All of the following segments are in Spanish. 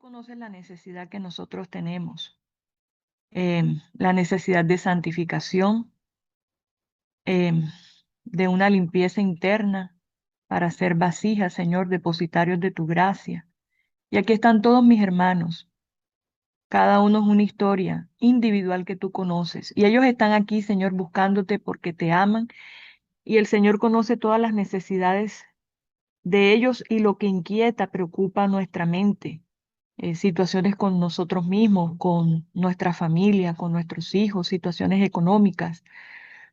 conoces la necesidad que nosotros tenemos, la necesidad de santificación, em, de una limpieza interna para ser vasijas, Señor, depositarios de tu gracia. Y aquí están todos mis hermanos. Cada uno es una historia individual que tú conoces. Y ellos están aquí, Señor, buscándote porque te aman. Y el Señor conoce todas las necesidades de ellos y lo que inquieta, preocupa nuestra mente. Situaciones con nosotros mismos, con nuestra familia, con nuestros hijos, situaciones económicas.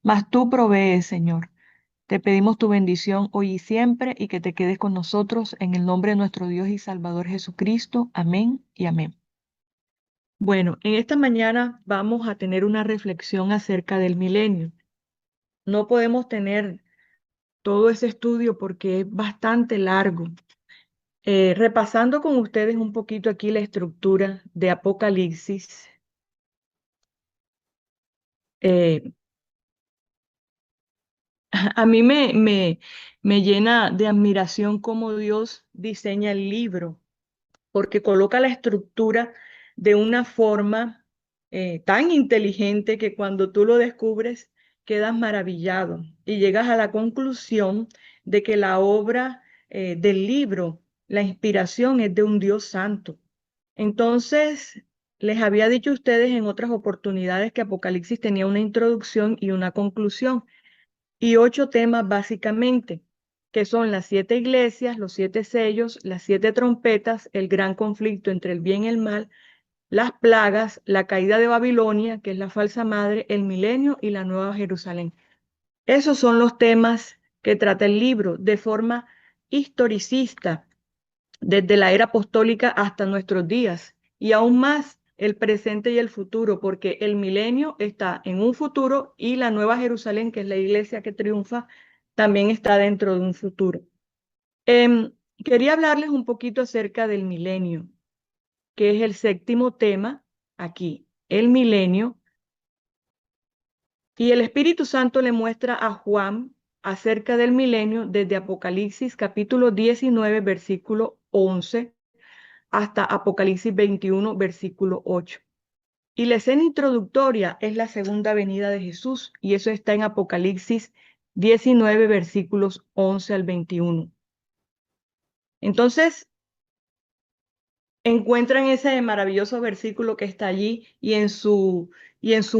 Mas tú provees, Señor. Te pedimos tu bendición hoy y siempre y que te quedes con nosotros en el nombre de nuestro Dios y Salvador Jesucristo. Amén y amén. Bueno, en esta mañana vamos a tener una reflexión acerca del milenio. No podemos tener todo ese estudio porque es bastante largo. Repasando con ustedes un poquito aquí la estructura de Apocalipsis, eh, a mí me llena de admiración cómo Dios diseña el libro, porque coloca la estructura de una forma tan inteligente que cuando tú lo descubres quedas maravillado y llegas a la conclusión de que la obra del libro, la inspiración es de un Dios santo. Entonces, les había dicho a ustedes en otras oportunidades que Apocalipsis tenía una introducción y una conclusión y 8 temas básicamente, que son las 7 iglesias, los 7 sellos, las 7 trompetas, el gran conflicto entre el bien y el mal, las plagas, la caída de Babilonia, que es la falsa madre, el milenio y la nueva Jerusalén. Esos son los temas que trata el libro de forma historicista, desde la era apostólica hasta nuestros días, y aún más el presente y el futuro, porque el milenio está en un futuro y la nueva Jerusalén, que es la iglesia que triunfa, también está dentro de un futuro. Quería hablarles un poquito acerca del milenio, que es el 7.º tema aquí, el milenio, y el Espíritu Santo le muestra a Juan acerca del milenio desde Apocalipsis capítulo 19, versículo 11 hasta Apocalipsis 21, versículo 8. Y la escena introductoria es la segunda venida de Jesús, y eso está en Apocalipsis 19, versículos 11 al 21. Entonces, encuentran ese maravilloso versículo que está allí, y en su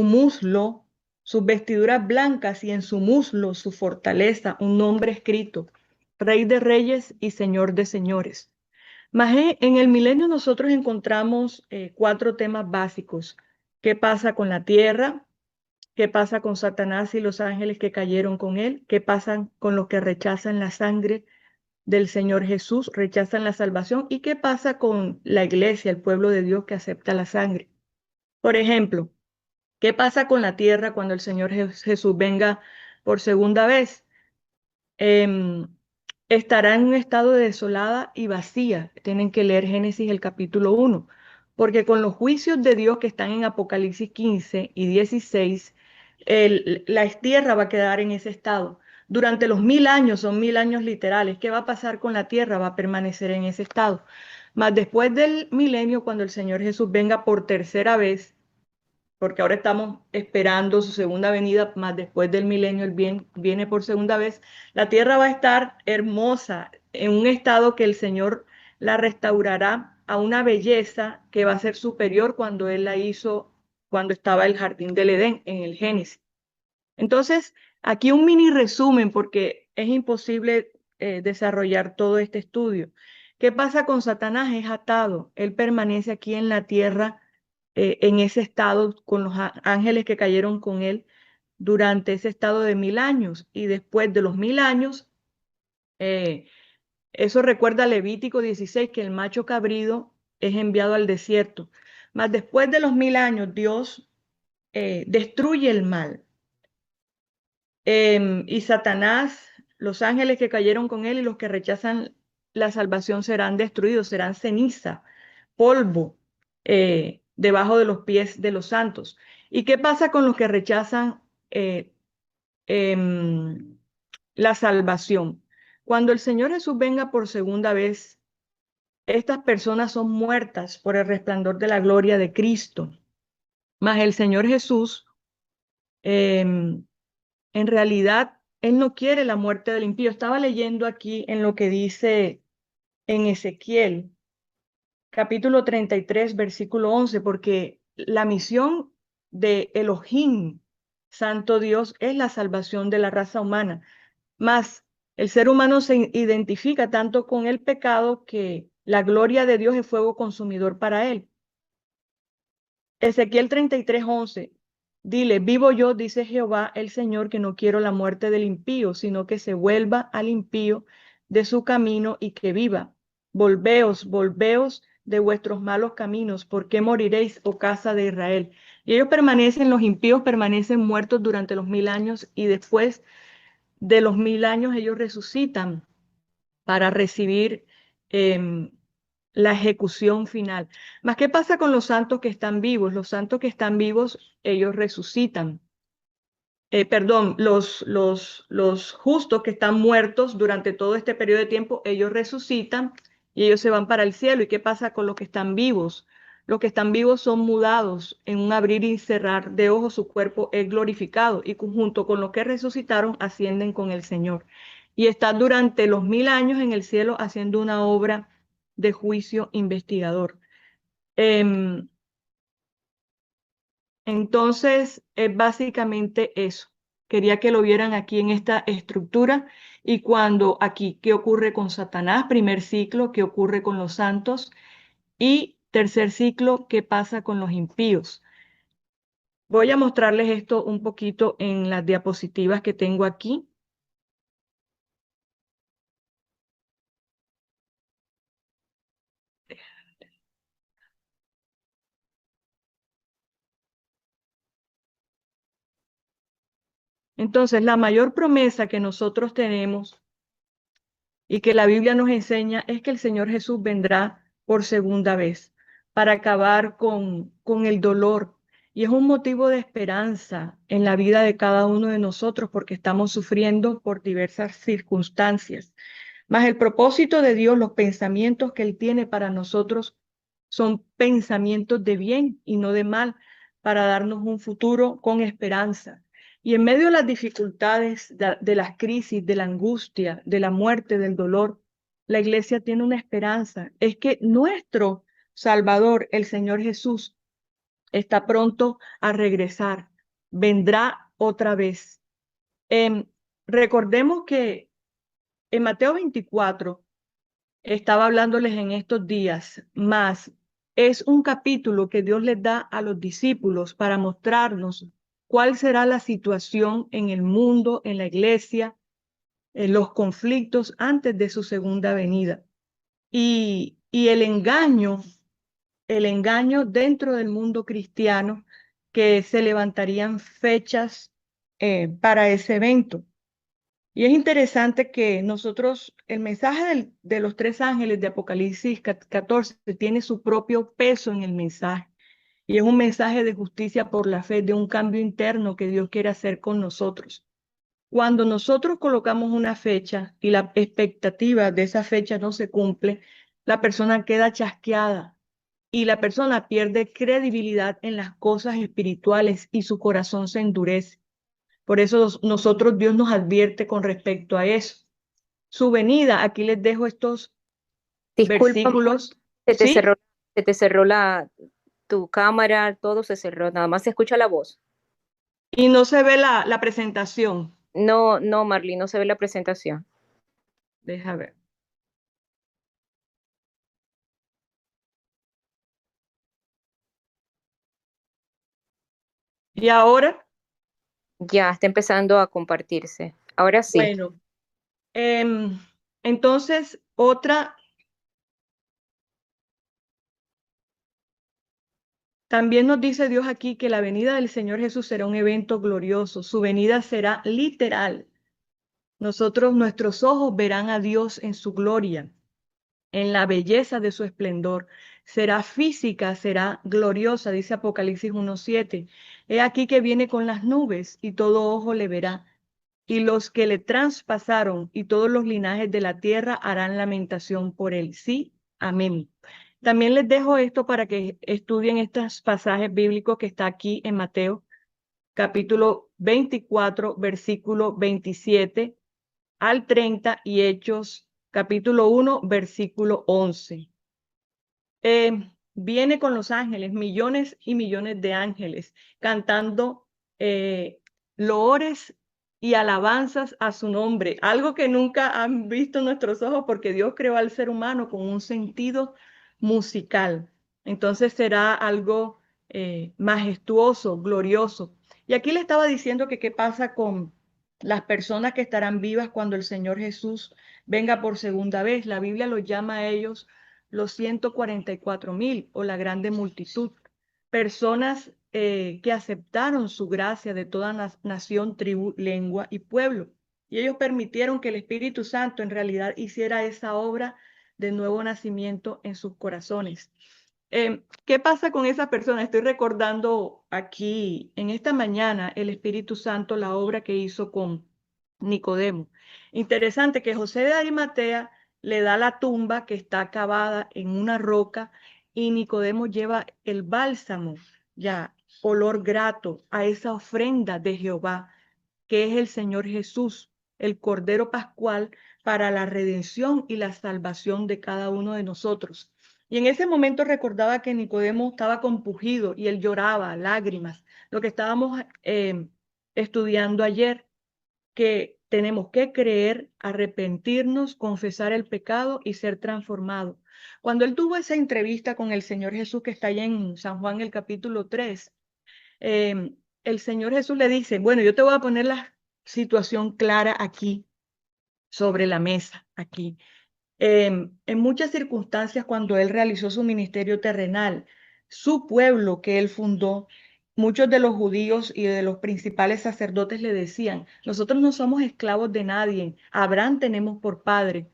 muslo, sus vestiduras blancas, y en su muslo, su fortaleza, un nombre escrito, Rey de Reyes y Señor de Señores. Mas en el milenio nosotros encontramos 4 temas básicos. ¿Qué pasa con la tierra? ¿Qué pasa con Satanás y los ángeles que cayeron con él? ¿Qué pasa con los que rechazan la sangre del Señor Jesús, rechazan la salvación? ¿Y qué pasa con la iglesia, el pueblo de Dios que acepta la sangre? Por ejemplo, ¿qué pasa con la tierra cuando el Señor Jesús venga por segunda vez? Em, Estará en un estado de desolada y vacía. Tienen que leer Génesis el capítulo 1, porque con los juicios de Dios que están en Apocalipsis 15 y 16, la tierra va a quedar en ese estado. Durante los 1000 años, son 1000 años literales, ¿qué va a pasar con la tierra? Va a permanecer en ese estado. Mas después del milenio, cuando el Señor Jesús venga por tercera vez, porque ahora estamos esperando su segunda venida, más después del milenio, viene por segunda vez, la tierra va a estar hermosa, en un estado que el Señor la restaurará a una belleza que va a ser superior cuando Él la hizo, cuando estaba el jardín del Edén, en el Génesis. Entonces, aquí un mini resumen, porque es imposible desarrollar todo este estudio. ¿Qué pasa con Satanás? Es atado, él permanece aquí en la tierra en ese estado con los ángeles que cayeron con él durante ese estado de 1000 años. Y después de los 1000 años, eh, eso recuerda a Levítico 16, que el macho cabrío es enviado al desierto. Mas después de los 1000 años, Dios destruye el mal. Y Satanás, los ángeles que cayeron con él y los que rechazan la salvación serán destruidos, serán ceniza, polvo, debajo de los pies de los santos. ¿Y qué pasa con los que rechazan eh, em, la salvación? Cuando el Señor Jesús venga por segunda vez, Estas personas son muertas por el resplandor de la gloria de Cristo. Mas el Señor Jesús, en realidad, Él no quiere la muerte del impío. Estaba leyendo aquí en lo que dice en Ezequiel, capítulo 33, versículo 11, porque la misión de Elohim, Santo Dios, es la salvación de la raza humana. Mas el ser humano se identifica tanto con el pecado que la gloria de Dios es fuego consumidor para él. Ezequiel 33:11, dile, vivo yo, dice Jehová el Señor, que no quiero la muerte del impío, sino que se vuelva al impío de su camino y que viva. Volveos, volveos de vuestros malos caminos, ¿por qué moriréis, oh casa de Israel? Y ellos permanecen, los impíos permanecen muertos durante los 1000 años y después de los 1000 años ellos resucitan para recibir em, la ejecución final. Mas, ¿qué pasa con los santos que están vivos? Los santos que están vivos, ellos resucitan. Perdón, los justos que están muertos durante todo este periodo de tiempo, ellos resucitan y ellos se van para el cielo. ¿Y qué pasa con los que están vivos? Los que están vivos son mudados en un abrir y cerrar de ojos, su cuerpo es glorificado y junto con los que resucitaron ascienden con el Señor. Y están durante los 1000 años en el cielo haciendo una obra de juicio investigador. Em, entonces, es básicamente eso. Quería que lo vieran aquí en esta estructura y cuando aquí, ¿qué ocurre con Satanás? Primer ciclo, ¿qué ocurre con los santos? Y tercer ciclo, ¿qué pasa con los impíos? Voy a mostrarles esto un poquito en las diapositivas que tengo aquí. Entonces, la mayor promesa que nosotros tenemos y que la Biblia nos enseña es que el Señor Jesús vendrá por segunda vez para acabar con el dolor. Y es un motivo de esperanza en la vida de cada uno de nosotros porque estamos sufriendo por diversas circunstancias. Mas el propósito de Dios, los pensamientos que Él tiene para nosotros son pensamientos de bien y no de mal, para darnos un futuro con esperanza. Y en medio de las dificultades, de las crisis, de la angustia, de la muerte, del dolor, la iglesia tiene una esperanza. Es que nuestro Salvador, el Señor Jesús, está pronto a regresar. Vendrá otra vez. Em, Recordemos que en Mateo 24 estaba hablándoles en estos días, más es un capítulo que Dios les da a los discípulos para mostrarnos cuál será la situación en el mundo, en la iglesia, en los conflictos antes de su segunda venida. Y el engaño dentro del mundo cristiano, que se levantarían fechas para ese evento. Y es interesante que nosotros, el mensaje de los tres ángeles de Apocalipsis 14 tiene su propio peso en el mensaje. Y es un mensaje de justicia por la fe, de un cambio interno que Dios quiere hacer con nosotros. Cuando nosotros colocamos una fecha y la expectativa de esa fecha no se cumple, la persona queda chasqueada y la persona pierde credibilidad en las cosas espirituales y su corazón se endurece. Por eso nosotros, Dios nos advierte con respecto a eso. Su venida, aquí les dejo estos Disculpa, versículos, se te cerró, ¿sí? se te cerró tu cámara, todo se cerró, nada más se escucha la voz. Y no se ve la presentación. No, no, Marlene, no se ve la presentación. Deja ver. Y ahora, Ya está empezando a compartirse. Ahora sí. bueno, entonces otra, también nos dice Dios aquí que la venida del Señor Jesús será un evento glorioso. Su venida será literal. Nuestros ojos verán a Dios en su gloria, en la belleza de su esplendor. Será física, será gloriosa, dice Apocalipsis 1:7. He aquí que viene con las nubes y todo ojo le verá. Y los que le traspasaron y todos los linajes de la tierra harán lamentación por él. Sí, Amén. También les dejo esto para que estudien estos pasajes bíblicos que está aquí en Mateo, capítulo 24, versículo 27 al 30 y Hechos, capítulo 1, versículo 11. Viene con los ángeles, millones y millones de ángeles, cantando loores y alabanzas a su nombre, algo que nunca han visto nuestros ojos porque Dios creó al ser humano con un sentido musical. Entonces será algo majestuoso, glorioso. Y aquí le estaba diciendo que qué pasa con las personas que estarán vivas cuando el Señor Jesús venga por segunda vez. La Biblia los llama a ellos los 144,000 o la grande multitud, personas que aceptaron su gracia de toda nación, tribu, lengua y pueblo. Y ellos permitieron que el Espíritu Santo en realidad hiciera esa obra de nuevo nacimiento en sus corazones. ¿Qué pasa con esa persona? Estoy recordando aquí en esta mañana el Espíritu Santo, la obra que hizo con Nicodemo. Interesante que José de Arimatea le da la tumba que está cavada en una roca y Nicodemo lleva el bálsamo, ya, olor grato a esa ofrenda de Jehová, que es el Señor Jesús, el Cordero Pascual para la redención y la salvación de cada uno de nosotros. Y en ese momento recordaba que Nicodemo estaba compungido y él lloraba, lágrimas, lo que estábamos estudiando ayer, que tenemos que creer, arrepentirnos, confesar el pecado y ser transformados. Cuando él tuvo esa entrevista con el Señor Jesús, que está allá en San Juan, el capítulo 3, el Señor Jesús le dice, bueno, yo te voy a poner la situación clara aquí, sobre la mesa, aquí. En muchas circunstancias, cuando él realizó su ministerio terrenal, su pueblo que él fundó, muchos de los judíos y de los principales sacerdotes le decían, nosotros no somos esclavos de nadie, Abraham tenemos por padre.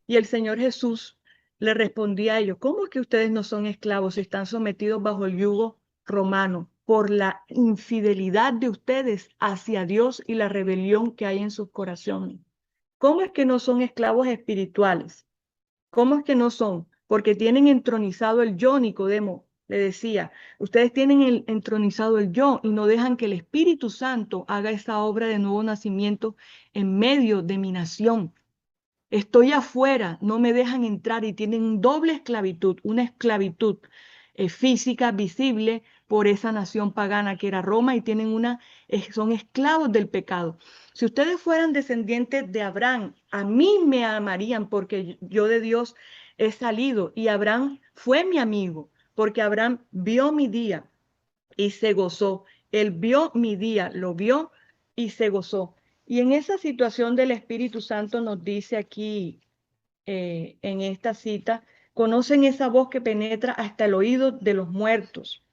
Y el Señor Jesús le respondía a ellos, ¿cómo es que ustedes no son esclavos si están sometidos bajo el yugo romano por la infidelidad de ustedes hacia Dios y la rebelión que hay en sus corazones? ¿Cómo es que no son esclavos espirituales? ¿Cómo es que no son? Porque tienen entronizado el yo, Nicodemo le decía. Ustedes tienen entronizado el yo y no dejan que el Espíritu Santo haga esa obra de nuevo nacimiento en medio de mi nación. Estoy afuera, no me dejan entrar y tienen doble esclavitud, una esclavitud física visible por esa nación pagana que era Roma y tienen son esclavos del pecado. Si ustedes fueran descendientes de Abraham, a mí me amarían porque yo de Dios he salido y Abraham fue mi amigo, porque Abraham vio mi día y se gozó. Él vio mi día, lo vio y se gozó. Y en esa situación del Espíritu Santo nos dice aquí en esta cita, conocen esa voz que penetra hasta el oído de los muertos.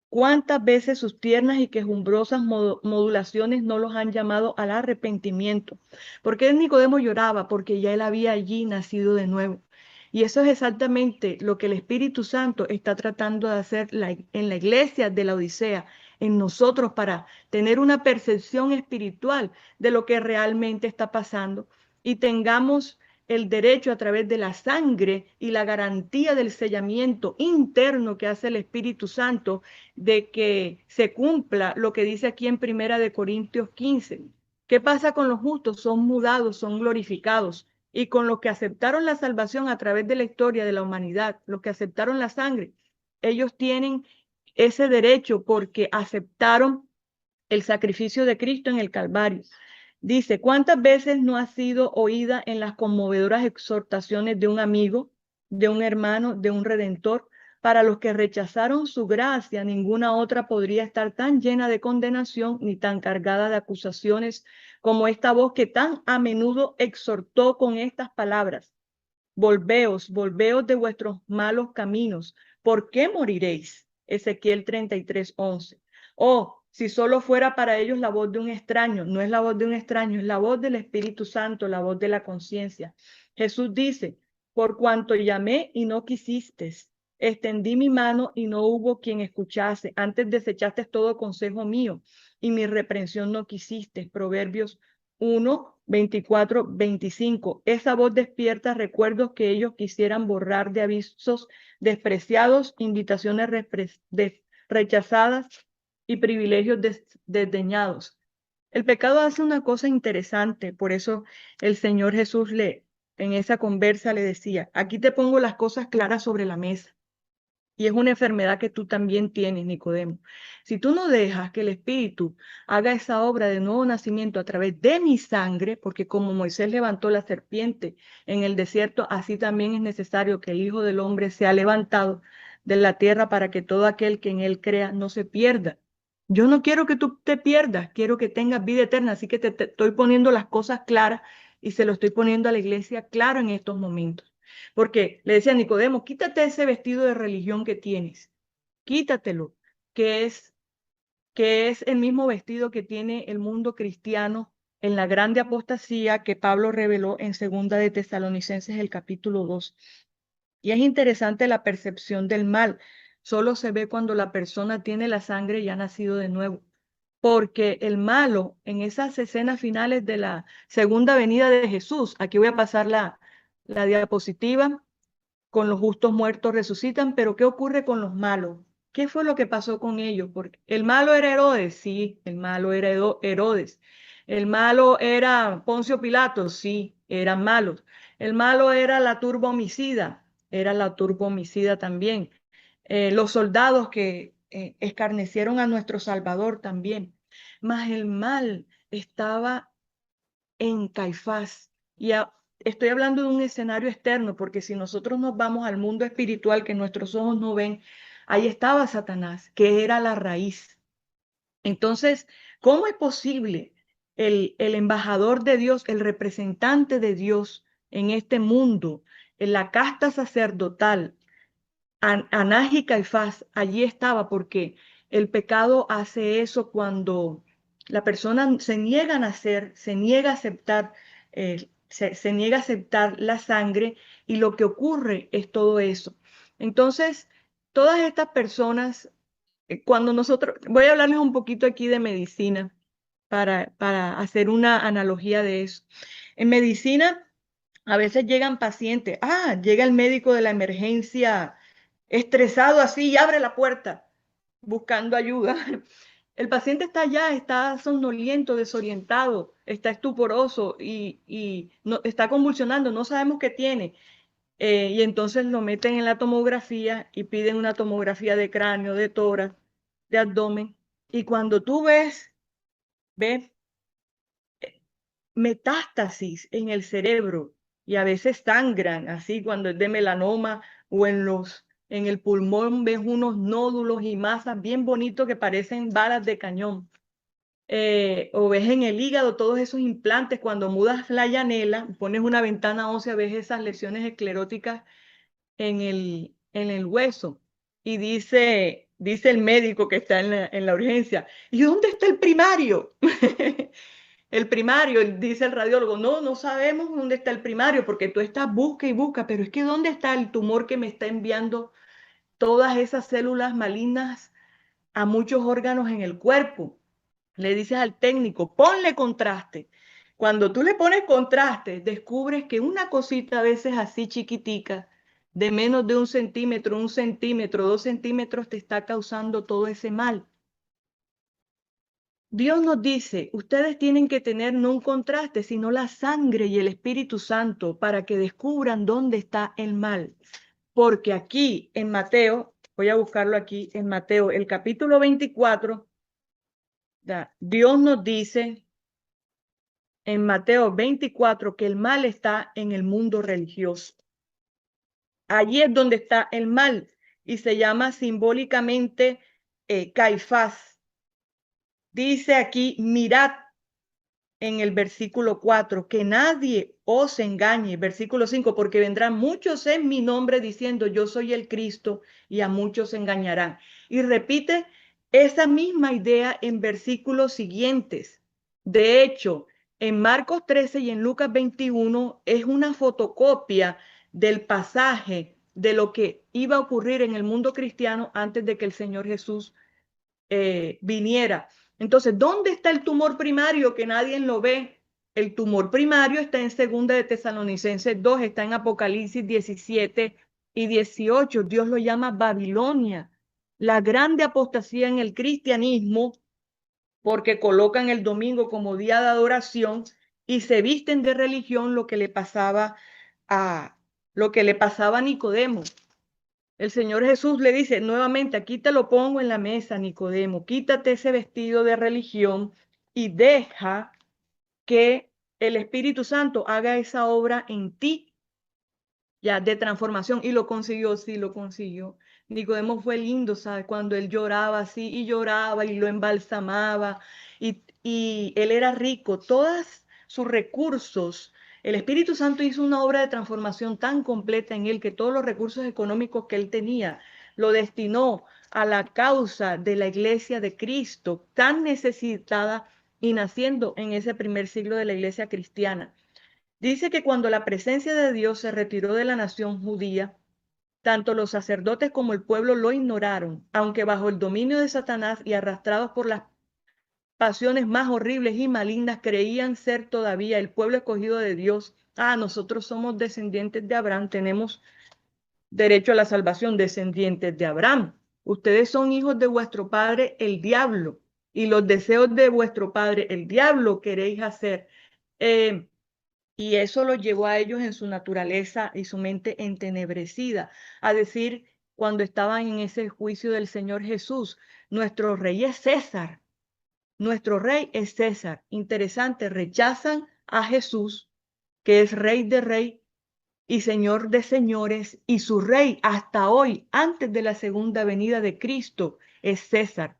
¿Cuántas veces sus tiernas y quejumbrosas modulaciones no los han llamado al arrepentimiento? ¿Por qué Nicodemo lloraba? Porque ya él había allí nacido de nuevo. Y eso es exactamente lo que el Espíritu Santo está tratando de hacer en la iglesia de la Odisea, en nosotros, para tener una percepción espiritual de lo que realmente está pasando y tengamos el derecho a través de la sangre y la garantía del sellamiento interno que hace el Espíritu Santo de que se cumpla lo que dice aquí en Primera de Corintios 15. ¿Qué pasa con los justos? Son mudados, son glorificados. Y con los que aceptaron la salvación a través de la historia de la humanidad, los que aceptaron la sangre, ellos tienen ese derecho porque aceptaron el sacrificio de Cristo en el Calvario. Dice, ¿cuántas veces no ha sido oída en las conmovedoras exhortaciones de un amigo, de un hermano, de un redentor? Para los que rechazaron su gracia, ninguna otra podría estar tan llena de condenación ni tan cargada de acusaciones como esta voz que tan a menudo exhortó con estas palabras. Volveos, volveos de vuestros malos caminos. ¿Por qué moriréis? Ezequiel 33:11. Oh, si solo fuera para ellos la voz de un extraño, no es la voz de un extraño, es la voz del Espíritu Santo, la voz de la conciencia. Jesús dice, por cuanto llamé y no quisistes, extendí mi mano y no hubo quien escuchase. Antes desechaste todo consejo mío y mi reprensión no quisiste. Proverbios 1, 24, 25. Esa voz despierta recuerdos que ellos quisieran borrar de avisos despreciados, invitaciones rechazadas y privilegios desdeñados. El pecado hace una cosa interesante, por eso el Señor Jesús en esa conversa le decía, aquí te pongo las cosas claras sobre la mesa. Y es una enfermedad que tú también tienes, Nicodemo. Si tú no dejas que el Espíritu haga esa obra de nuevo nacimiento a través de mi sangre, porque como Moisés levantó la serpiente en el desierto, así también es necesario que el Hijo del Hombre sea levantado de la tierra para que todo aquel que en él crea no se pierda. Yo no quiero que tú te pierdas, quiero que tengas vida eterna, así que te estoy poniendo las cosas claras y se lo estoy poniendo a la iglesia claro en estos momentos. Porque le decía a Nicodemo, quítate ese vestido de religión que tienes, quítatelo, que es, que es el mismo vestido que tiene el mundo cristiano en la grande apostasía que Pablo reveló en Segunda de Tesalonicenses, el capítulo 2. Y es interesante la percepción del mal. Solo se ve cuando la persona tiene la sangre y ha nacido de nuevo. Porque el malo, en esas escenas finales de la segunda venida de Jesús, aquí voy a pasar la diapositiva, con los justos muertos resucitan, pero ¿qué ocurre con los malos? ¿Qué fue lo que pasó con ellos? Porque el malo era Herodes, sí, el malo era Herodes. El malo era Poncio Pilato, sí, eran malos. El malo era la turba homicida, era la turba homicida también. Los soldados que escarnecieron a nuestro Salvador también. Mas el mal estaba en Caifás. Estoy hablando de un escenario externo, porque si nosotros nos vamos al mundo espiritual que nuestros ojos no ven, ahí estaba Satanás, que era la raíz. Entonces, ¿cómo es posible el embajador de Dios, el representante de Dios en este mundo, en la casta sacerdotal, Anás y Caifás, allí estaba porque el pecado hace eso cuando la persona se niega a nacer, se niega a aceptar, se niega a aceptar la sangre y lo que ocurre es todo eso. Entonces, todas estas personas, cuando nosotros, voy a hablarles un poquito aquí de medicina para hacer una analogía de eso. En medicina, a veces llegan pacientes, llega el médico de la emergencia estresado así y abre la puerta buscando ayuda. El paciente está allá, está somnoliento, desorientado, está estuporoso y no, está convulsionando, no sabemos qué tiene. Y entonces lo meten en la tomografía y piden una tomografía de cráneo, de tórax, de abdomen. Y cuando tú ves metástasis en el cerebro y a veces sangran, así cuando es de melanoma o en el pulmón ves unos nódulos y masas bien bonitos que parecen balas de cañón. O ves en el hígado todos esos implantes, cuando mudas la llanela, pones una ventana ósea, ves esas lesiones escleróticas en el hueso. Y dice el médico que está en la urgencia, ¿y dónde está el primario? El primario, dice el radiólogo, no sabemos dónde está el primario, porque tú estás busca y busca, pero es que ¿dónde está el tumor que me está enviando todas esas células malignas a muchos órganos en el cuerpo? Le dices al técnico, ponle contraste. Cuando tú le pones contraste, descubres que una cosita a veces así chiquitica, de menos de 1 centímetro, 2 centímetros, te está causando todo ese mal. Dios nos dice, ustedes tienen que tener no un contraste, sino la sangre y el Espíritu Santo para que descubran dónde está el mal. Porque aquí en Mateo, voy a buscarlo aquí, en Mateo, el capítulo 24, Dios nos dice en Mateo 24 que el mal está en el mundo religioso. Allí es donde está el mal y se llama simbólicamente Caifás. Dice aquí, mirad en el versículo 4, que nadie os engañe, versículo 5, porque vendrán muchos en mi nombre diciendo yo soy el Cristo y a muchos engañarán. Y repite esa misma idea en versículos siguientes. De hecho, en Marcos 13 y en Lucas 21 es una fotocopia del pasaje de lo que iba a ocurrir en el mundo cristiano antes de que el Señor Jesús viniera. Entonces, ¿dónde está el tumor primario que nadie lo ve? El tumor primario está en Segunda de Tesalonicenses 2, está en Apocalipsis 17 y 18. Dios lo llama Babilonia, la grande apostasía en el cristianismo, porque colocan el domingo como día de adoración y se visten de religión, a lo que le pasaba a Nicodemo. El Señor Jesús le dice nuevamente, aquí te lo pongo en la mesa, Nicodemo, quítate ese vestido de religión y deja que el Espíritu Santo haga esa obra en ti, ya de transformación. Y lo consiguió, sí, lo consiguió. Nicodemo fue lindo, ¿sabes? Cuando él lloraba así y lloraba y lo embalsamaba y él era rico, todos sus recursos. El Espíritu Santo hizo una obra de transformación tan completa en él que todos los recursos económicos que él tenía lo destinó a la causa de la iglesia de Cristo, tan necesitada y naciendo en ese primer siglo de la iglesia cristiana. Dice que cuando la presencia de Dios se retiró de la nación judía, tanto los sacerdotes como el pueblo lo ignoraron, aunque bajo el dominio de Satanás y arrastrados por las pasiones más horribles y malignas, creían ser todavía el pueblo escogido de Dios. Ah, nosotros somos descendientes de Abraham, tenemos derecho a la salvación, descendientes de Abraham. Ustedes son hijos de vuestro padre, el diablo, y los deseos de vuestro padre, el diablo, queréis hacer. Eh, y eso los llevó a ellos en su naturaleza y su mente entenebrecida, a decir, cuando estaban en ese juicio del Señor Jesús, nuestro rey es César, nuestro rey es César. Interesante, rechazan a Jesús, que es rey de rey y señor de señores, y su rey hasta hoy, antes de la segunda venida de Cristo, es César.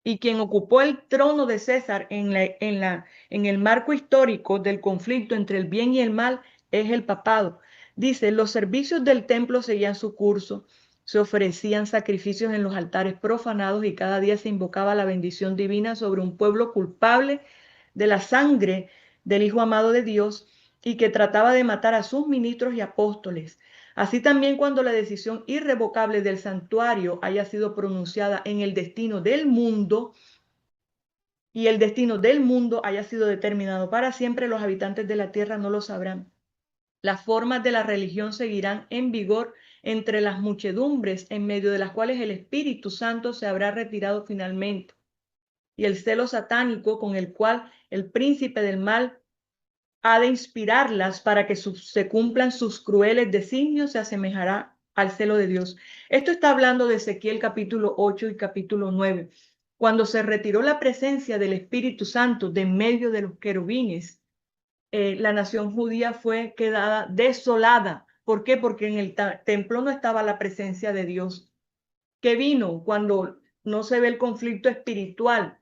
Y quien ocupó el trono de César en el marco histórico del conflicto entre el bien y el mal es el papado. Dice, los servicios del templo seguían su curso, se ofrecían sacrificios en los altares profanados y cada día se invocaba la bendición divina sobre un pueblo culpable de la sangre del Hijo amado de Dios y que trataba de matar a sus ministros y apóstoles. Así también cuando la decisión irrevocable del santuario haya sido pronunciada en el destino del mundo y el destino del mundo haya sido determinado para siempre, los habitantes de la tierra no lo sabrán. Las formas de la religión seguirán en vigor entre las muchedumbres en medio de las cuales el Espíritu Santo se habrá retirado finalmente. Y el celo satánico con el cual el príncipe del mal ha de inspirarlas para que se cumplan sus crueles designios, se asemejará al celo de Dios. Esto está hablando de Ezequiel capítulo 8 y capítulo 9. Cuando se retiró la presencia del Espíritu Santo de en medio de los querubines, la nación judía fue quedada desolada. ¿Por qué? Porque en el templo no estaba la presencia de Dios. ¿Qué vino cuando no se ve el conflicto espiritual?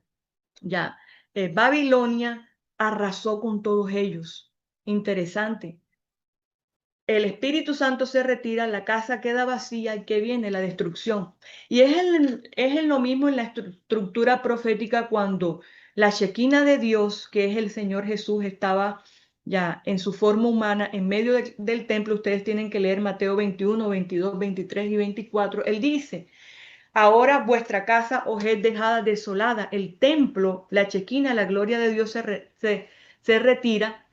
Ya, Babilonia arrasó con todos ellos. Interesante. El Espíritu Santo se retira, la casa queda vacía y que viene la destrucción. Y es lo mismo en la estructura profética cuando la Shekinah de Dios, que es el Señor Jesús, estaba ya en su forma humana en medio del templo. Ustedes tienen que leer Mateo 21, 22, 23 y 24. Él dice, ahora vuestra casa os es dejada desolada. El templo, la Shekinah, la gloria de Dios se retira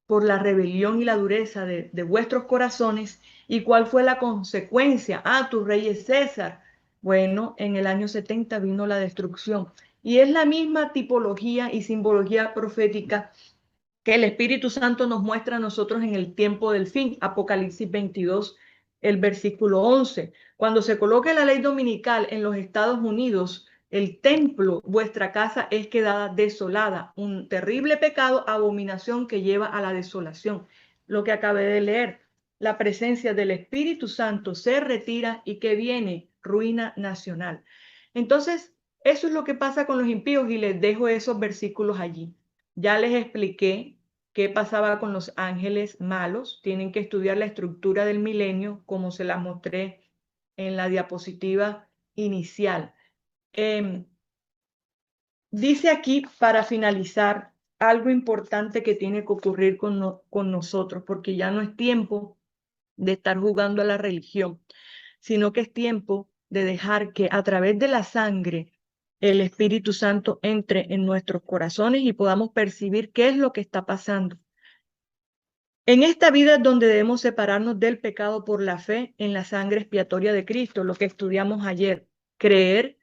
por la rebelión y la dureza de vuestros corazones. ¿Y cuál fue la consecuencia? Ah, tu rey es César. Bueno, en el año 70 vino la destrucción. Y es la misma tipología y simbología profética que el Espíritu Santo nos muestra a nosotros en el tiempo del fin. Apocalipsis 22, el versículo 11. Cuando se coloque la ley dominical en los Estados Unidos, el templo, vuestra casa es quedada desolada. Un terrible pecado, abominación que lleva a la desolación. Lo que acabé de leer. La presencia del Espíritu Santo se retira y que viene ruina nacional. Entonces, eso es lo que pasa con los impíos y les dejo esos versículos allí. Ya les expliqué qué pasaba con los ángeles malos. Tienen que estudiar la estructura del milenio, como se la mostré en la diapositiva inicial. Dice aquí, para finalizar, algo importante que tiene que ocurrir con nosotros, porque ya no es tiempo de estar jugando a la religión, sino que es tiempo de dejar que a través de la sangre el Espíritu Santo entre en nuestros corazones y podamos percibir qué es lo que está pasando. En esta vida es donde debemos separarnos del pecado por la fe en la sangre expiatoria de Cristo, lo que estudiamos ayer. Creer,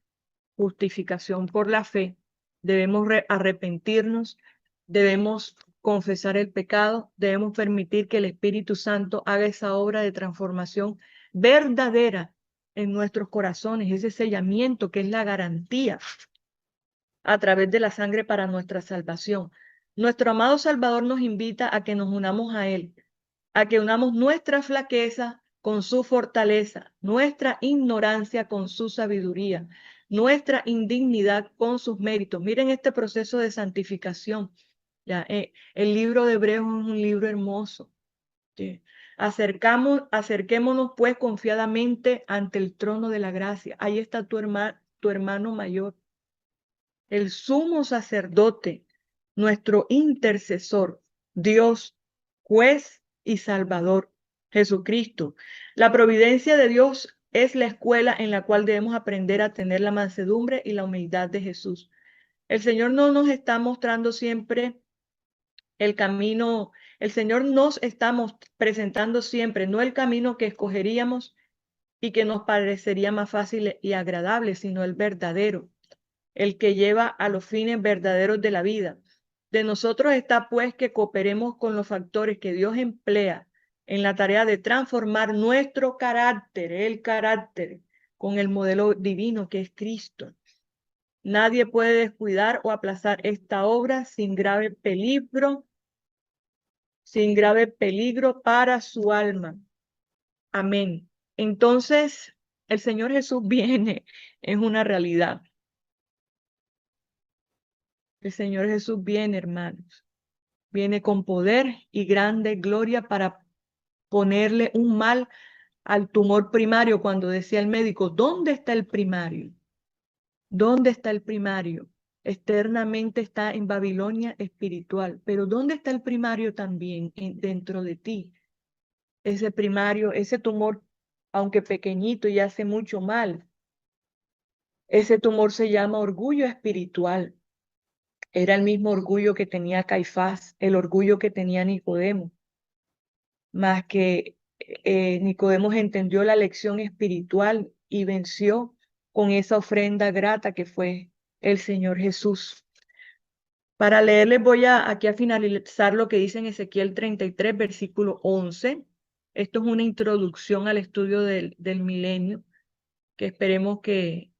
justificación por la fe. Debemos arrepentirnos, debemos confesar el pecado, debemos permitir que el Espíritu Santo haga esa obra de transformación verdadera en nuestros corazones, ese sellamiento que es la garantía a través de la sangre para nuestra salvación. Nuestro amado Salvador nos invita a que nos unamos a Él, a que unamos nuestra flaqueza con su fortaleza, nuestra ignorancia con su sabiduría, nuestra indignidad con sus méritos. Miren este proceso de santificación. Ya, el libro de Hebreos es un libro hermoso. ¿Sí? Acerquémonos pues confiadamente ante el trono de la gracia. Ahí está tu hermano mayor, el sumo sacerdote, nuestro intercesor, Dios, juez y salvador, Jesucristo. La providencia de Dios es la escuela en la cual debemos aprender a tener la mansedumbre y la humildad de Jesús. El Señor no nos está mostrando siempre el camino, el Señor nos está presentando siempre, no el camino que escogeríamos y que nos parecería más fácil y agradable, sino el verdadero, el que lleva a los fines verdaderos de la vida. De nosotros está pues que cooperemos con los factores que Dios emplea en la tarea de transformar nuestro carácter, el carácter, con el modelo divino que es Cristo. Nadie puede descuidar o aplazar esta obra sin grave peligro para su alma. Amén. Entonces, el Señor Jesús viene, es una realidad. El Señor Jesús viene, hermanos. Viene con poder y grande gloria para ponerle un mal al tumor primario. Cuando decía el médico, ¿dónde está el primario? ¿Dónde está el primario? Externamente está en Babilonia espiritual, pero ¿dónde está el primario también dentro de ti? Ese primario, ese tumor, aunque pequeñito y hace mucho mal, ese tumor se llama orgullo espiritual. Era el mismo orgullo que tenía Caifás, el orgullo que tenía Nicodemo, más que Nicodemo entendió la lección espiritual y venció con esa ofrenda grata que fue el Señor Jesús. Para leerles voy aquí a finalizar lo que dice en Ezequiel 33, versículo 11. Esto es una introducción al estudio del milenio, que esperemos que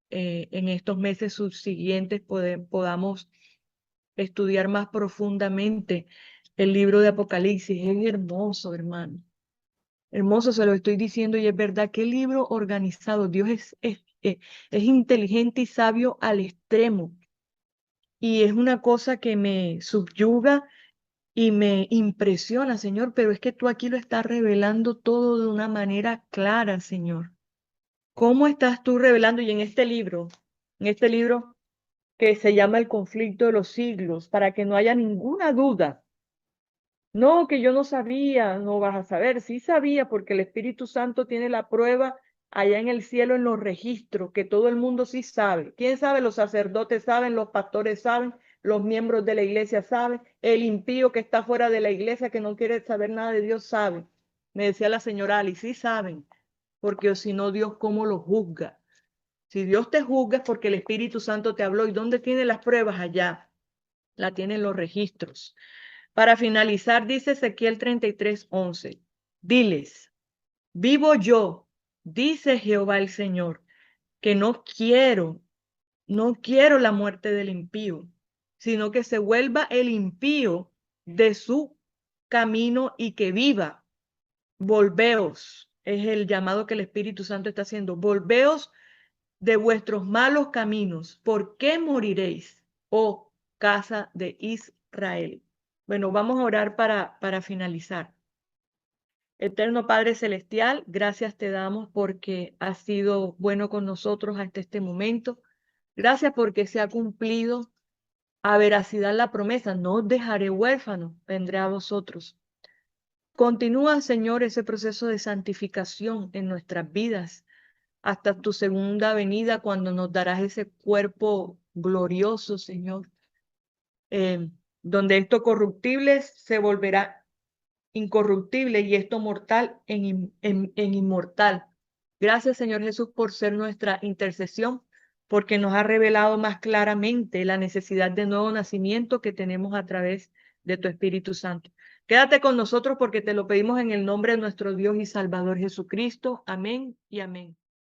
en estos meses subsiguientes podamos estudiar más profundamente el libro de Apocalipsis. Es hermoso, hermano. Hermoso, se lo estoy diciendo y es verdad. Qué libro organizado. Dios es inteligente y sabio al extremo. Y es una cosa que me subyuga y me impresiona, Señor, pero es que tú aquí lo estás revelando todo de una manera clara, Señor. ¿Cómo estás tú revelando? Y en este libro que se llama El conflicto de los siglos, para que no haya ninguna duda. No, que yo no sabía, no vas a saber, sí sabía, porque el Espíritu Santo tiene la prueba allá en el cielo en los registros, que todo el mundo sí sabe. ¿Quién sabe? Los sacerdotes saben, los pastores saben, los miembros de la iglesia saben, el impío que está fuera de la iglesia, que no quiere saber nada de Dios, sabe. Me decía la señora Ali, sí saben, porque si no, Dios, ¿cómo lo juzga? Si Dios te juzga es porque el Espíritu Santo te habló. ¿Y dónde tiene las pruebas? Allá. La tienen los registros. Para finalizar, dice Ezequiel 33, 11. Diles, vivo yo, dice Jehová el Señor, que no quiero la muerte del impío, sino que se vuelva el impío de su camino y que viva. Volveos, es el llamado que el Espíritu Santo está haciendo. Volveos de vuestros malos caminos. ¿Por qué moriréis, oh casa de Israel? Bueno, vamos a orar para finalizar. Eterno Padre Celestial, gracias te damos porque has sido bueno con nosotros hasta este momento. Gracias porque se ha cumplido a veracidad la promesa. No os dejaré huérfano, vendré a vosotros. Continúa, Señor, ese proceso de santificación en nuestras vidas. hasta tu segunda venida, cuando nos darás ese cuerpo glorioso, Señor, donde esto corruptible se volverá incorruptible y esto mortal en inmortal. Gracias, Señor Jesús, por ser nuestra intercesión, porque nos ha revelado más claramente la necesidad de nuevo nacimiento que tenemos a través de tu Espíritu Santo. Quédate con nosotros porque te lo pedimos en el nombre de nuestro Dios y Salvador Jesucristo. Amén y amén.